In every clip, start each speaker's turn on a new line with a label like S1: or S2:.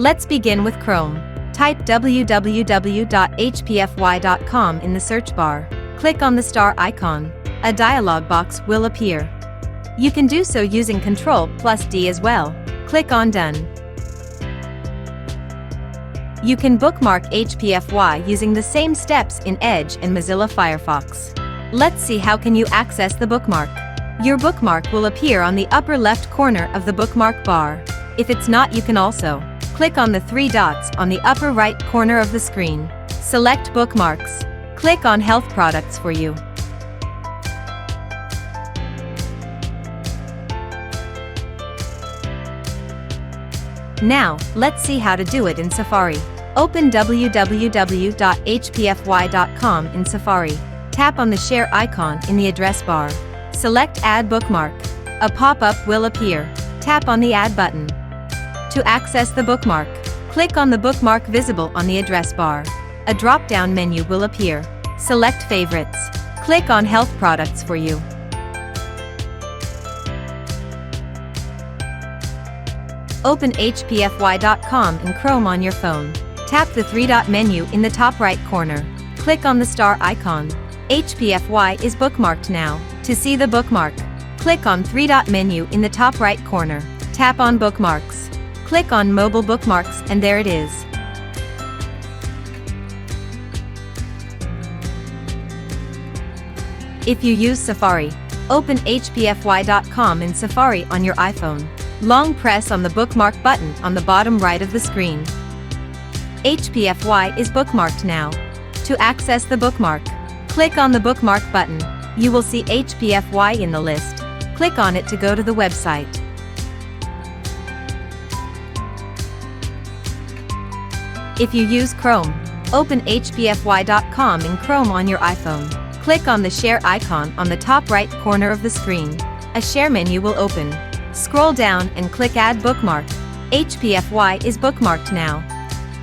S1: Let's begin with Chrome. Type www.hpfy.com in the search bar. Click on the star icon. A dialog box will appear. You can do so using Ctrl+D as well. Click on Done. You can bookmark HPFY using the same steps in Edge and Mozilla Firefox. Let's see how can you access the bookmark. Your bookmark will appear on the upper left corner of the bookmark bar. If it's not, you can also click on the three dots on the upper right corner of the screen. Select Bookmarks. Click on Health Products for you. Now, let's see how to do it in Safari. Open www.hpfy.com in Safari. Tap on the share icon in the address bar. Select Add Bookmark. A pop-up will appear. Tap on the Add button. To access the bookmark, click on the bookmark visible on the address bar. A drop-down menu will appear. Select Favorites. Click on Health Products for you. Open hpfy.com in Chrome on your phone. Tap the three-dot menu in the top right corner. Click on the star icon. HPFY is bookmarked now. To see the bookmark, click on three-dot menu in the top right corner. Tap on Bookmarks. Click on Mobile Bookmarks and there it is. If you use Safari, open hpfy.com in Safari on your iPhone. Long press on the bookmark button on the bottom right of the screen. HPFY is bookmarked now. To access the bookmark, click on the bookmark button. You will see HPFY in the list. Click on it to go to the website. If you use Chrome, open hpfy.com in Chrome on your iPhone. Click on the share icon on the top right corner of the screen. A share menu will open. Scroll down and click Add Bookmark. HPFY is bookmarked now.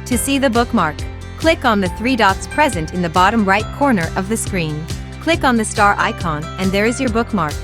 S1: To see the bookmark, click on the three dots present in the bottom right corner of the screen. Click on the star icon and there is your bookmark.